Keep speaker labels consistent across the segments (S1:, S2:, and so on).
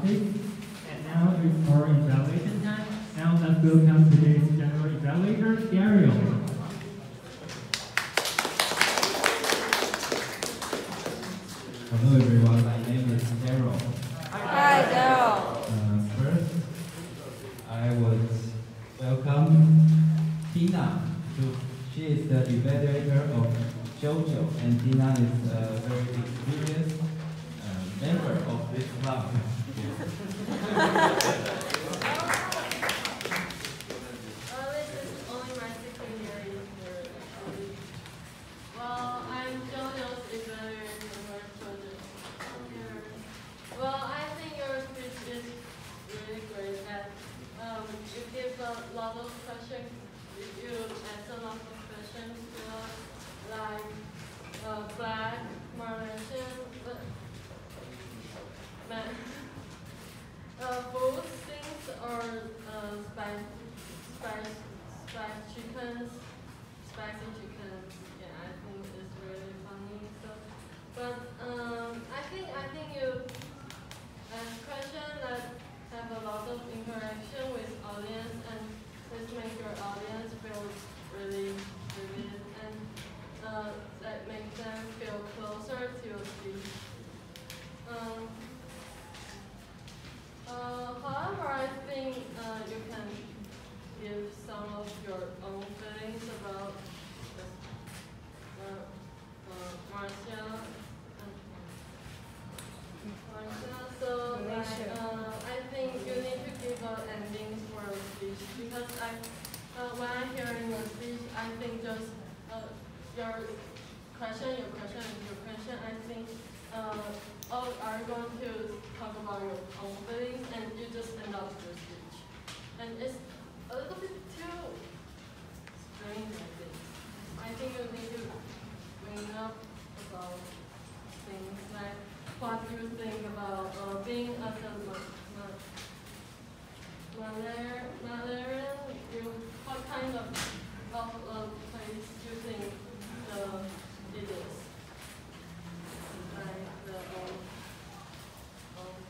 S1: topic. And now it's our evaluation time. Now let's welcome today's general evaluator, Daryl.
S2: Hello everyone, my name is Daryl.
S3: Hi, Daryl.
S2: First, I would welcome Tina. She is the evaluator of JoJo, and Tina is a very experienced member of this club.
S4: Flag, Malaysian, both things are spicy chickens. Yeah, I think it's really funny. So, but I think you ask questions that have a lot of interaction with audience, and this makes your audience feel really vivid and that makes them feel closer to your speech. However, I think you can give some of your own feelings about Marcia. So I think you need to give endings for a speech, because when I'm hearing your speech, I think just your question, I think all are going to talk about your own feelings, and you just end up your speech. And it's a little bit too strange, I think. I think you need to bring up about things like what you think about being as a Malarian, what kind of place you think it is? Like the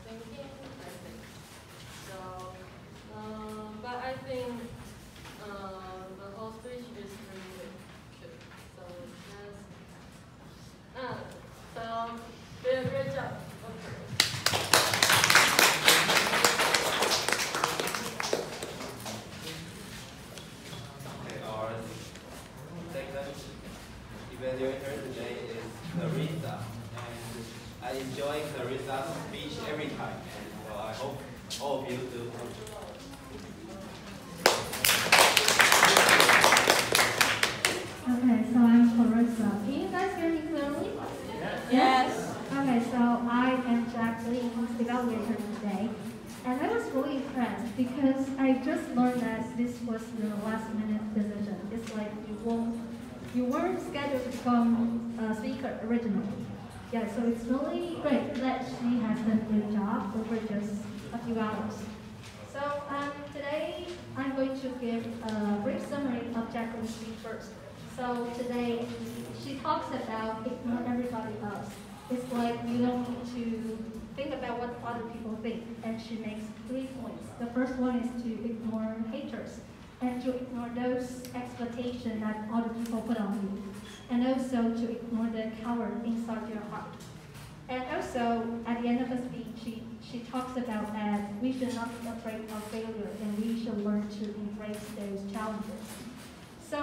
S4: thinking, I think. So, but I think the whole speech is really good. So, yes. So, great job. Okay.
S2: Evaluator today is Clarissa, and I enjoy Clarissa's speech every time, and well, I hope all of you do.
S5: Okay, so I'm Clarissa. Can you guys hear me clearly?
S3: Yes.
S5: Okay, so I am Jacqueline, the evaluator today, and I was really impressed because I just learned that this was your last minute decision. It's like you weren't scheduled to become a speaker originally. Yeah, so it's really great that she has done a great job over just a few hours. So today I'm going to give a brief summary of Jacqueline's speech first. So today she talks about ignore everybody else. It's like you don't need to think about what other people think, and she makes 3 points. The first one is to ignore haters, and to ignore those expectations that other people put on you. And also to ignore the coward inside your heart. And also, at the end of the speech, she talks about that we should not be afraid of failure, and we should learn to embrace those challenges. So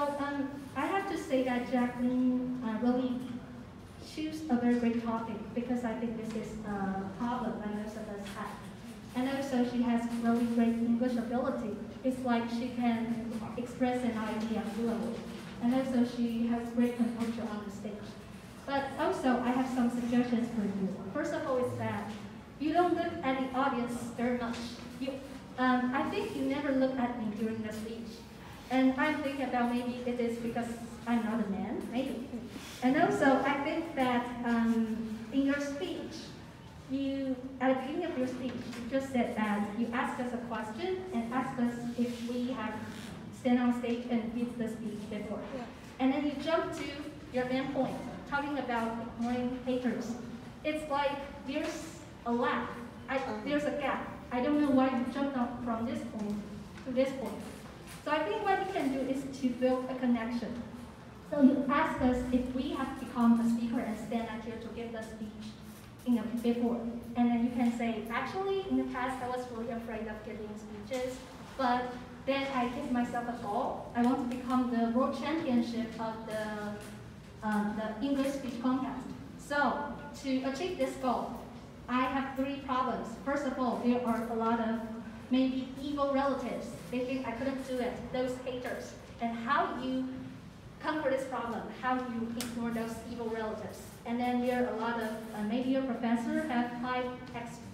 S5: I have to say that Jacqueline really choose a very great topic, because I think this is a problem that most of us have. And also she has really great English ability. It's like she can express an idea fluently. And also she has great composure on the stage. But also I have some suggestions for you. First of all is that you don't look at the audience very much. I think you never look at me during the speech. And I'm thinking about maybe it is because I'm not a man, maybe. And also I think that in your speech, at the beginning of your speech, you just said that you asked us a question and asked us if we have stand on stage and give the speech before. Yeah. And then you jump to your main point, talking about ignoring haters. It's like there's a lack there's a gap. I don't know why you jumped up from this point to this point. So I think what you can do is to build a connection. So you ask us if we have become a speaker and stand up here to give the speech before. And then you can say, actually, in the past, I was really afraid of giving speeches, but then I give myself a goal. I want to become the world championship of the English speech contest. So to achieve this goal, I have 3 problems. First of all, there are a lot of maybe evil relatives. They think I couldn't do it, those haters. And how you conquer this problem, how you ignore those evil relatives. And then there are a lot of, maybe your professor have high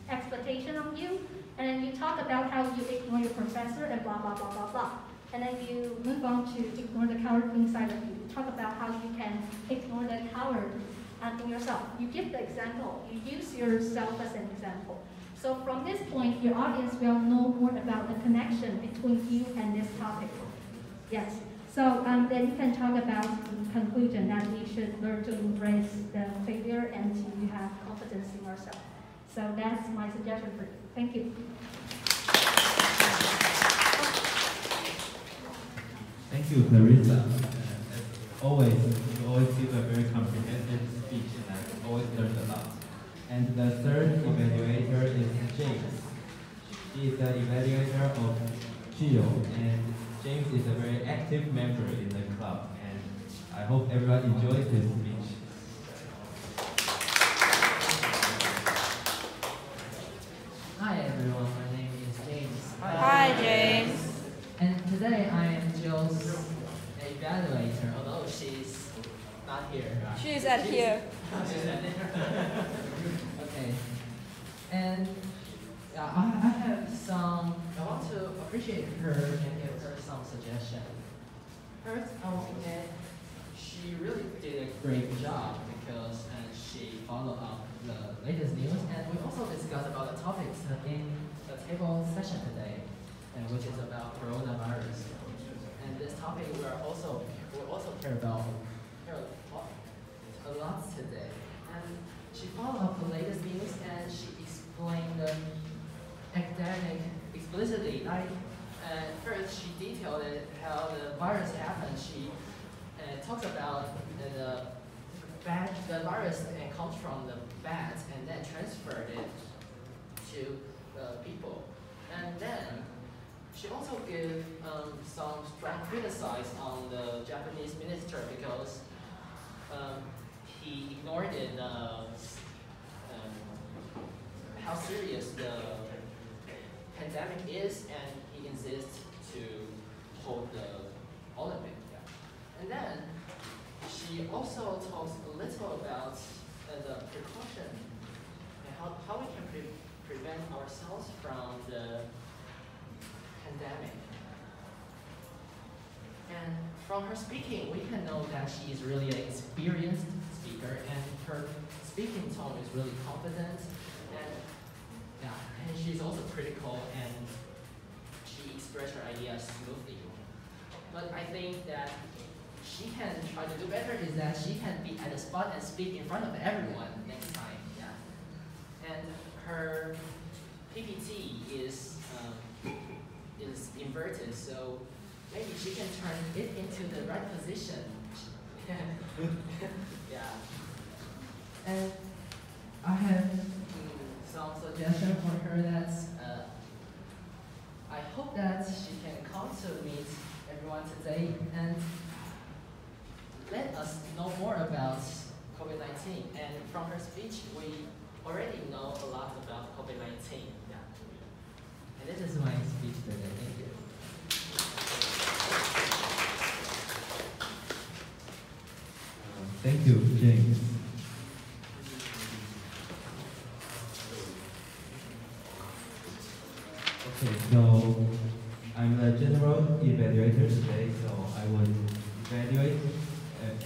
S5: expectation on you, and then you talk about how you ignore your professor and blah, blah, blah, blah, blah. And then you move on to ignore the coward inside of you. You talk about how you can ignore the coward in yourself. You give the example. You use yourself as an example. So from this point, your audience will know more about the connection between you and this topic. Yes. So then you can talk about the conclusion that we should learn to embrace the failure and to have confidence in ourselves. So that's my suggestion for you. Thank you.
S2: Thank you, Clarissa. As always, you always give a very comprehensive speech, and I've always learned a lot. And the third evaluator is James. He is the evaluator of Geo, and James is a very active member in the club, and I hope everyone enjoys this speech.
S6: Hi everyone, my name is James.
S3: Hi, James.
S6: And today I am Jill's evaluator, although she's not here.
S3: She's at here.
S6: She's at here. Okay. And I have some, I want to appreciate her and give her some suggestion. First, I want to say she really did a great job because she followed up the latest news, and we also discussed about the topics in the table session today, and which is about coronavirus. And this topic we also care about a lot today. And she followed up the latest news, and she explained the academic explicitly. Like first, she detailed it, how the virus happened. She talks about the virus comes from the bats and then transferred it to people. And then she also gave some strong criticize on the Japanese minister because he ignored it, how serious the pandemic is, and he insists to hold the Olympic. Yeah. And then she also talks a little about the precaution and how we can prevent ourselves from the pandemic. And from her speaking, we can know that she is really an experienced speaker, and her speaking tone is really confident, and she's also critical, and she expresses her ideas smoothly. But I think that she can try to do better is that she can be at the spot and speak in front of everyone next time. Yeah. And her PPT is inverted, so maybe she can turn it into the right position. Yeah. And I have some suggestion for her that I hope that she can come to meet everyone today and let us know more about COVID-19. And from her speech, we already know a lot about COVID-19. Yeah. And this is my speech today. Thank you.
S2: Thank you, James. Okay, so I'm the general evaluator today, so I will evaluate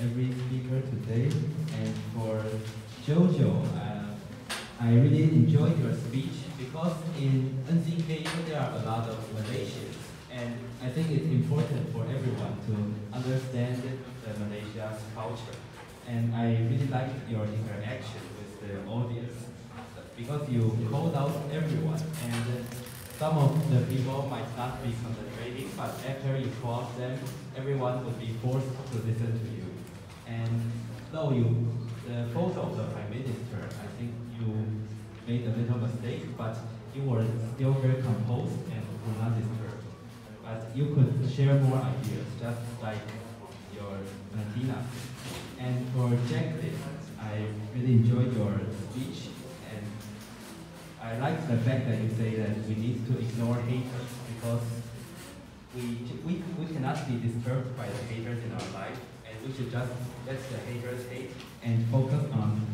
S2: every speaker today. And for Jojo, I really enjoyed your speech because in NCKU there are a lot of Malaysians, and I think it's important for everyone to understand the Malaysia's culture. And I really liked your interaction with the audience, the because you called out everyone, and some of the people might not be concentrating, but after you call out them, everyone would be forced to listen to you. And though the photo of the Prime Minister, I think you made a little mistake, but you were still very composed and were not disturbed. But you could share more ideas, just like your Tina. And for Jacqueline, I really enjoyed your speech, and I like the fact that you say that we need to ignore haters because we cannot be disturbed by the haters in our life, and we should just let the haters hate and focus on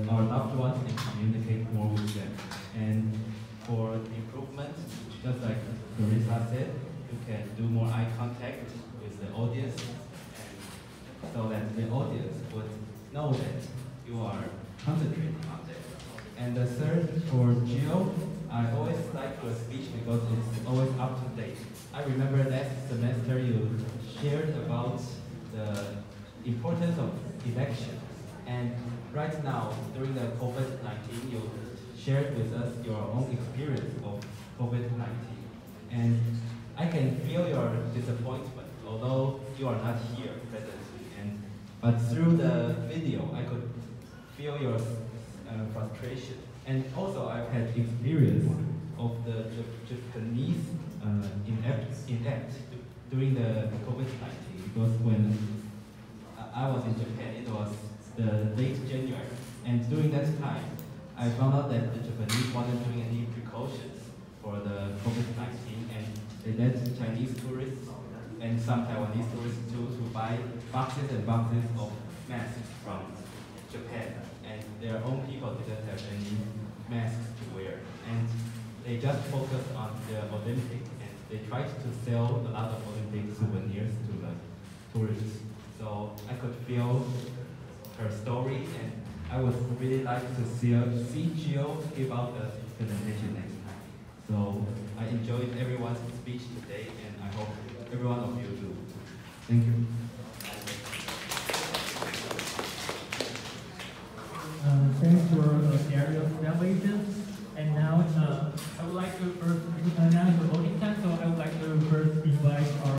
S2: our loved ones and communicate more with them. And for improvement, just like Carissa said, you can do more eye contact with the audience, and so that the audience would know that you are concentrating on them. And the third, for Jill, I always like your speech because it's always up to date. I remember last semester you shared about the importance of elections. And right now, during the COVID-19, you shared with us your own experience of COVID-19. And I can feel your disappointment, although you are not here presently. But through the video, I could feel your frustration. And also, I've had experience of the Japanese inept during the COVID-19, because when I was in Japan, it was the late January. And during that time, I found out that the Japanese wasn't doing any precautions for the COVID-19, and they let Chinese tourists and some Taiwanese tourists too to buy boxes and boxes of masks from Japan. And their own people didn't have any masks to wear. And they just focused on the Olympics, and they tried to sell a lot of Olympic souvenirs to the tourists. So I could feel her story, and I would really like to see Gio give out the presentation next time. So I enjoyed everyone's speech today, and I hope every one of you do. Thank you.
S1: Thanks for Ariel's evaluation. And now I would like to first, now it's the voting time, so I would like to first invite our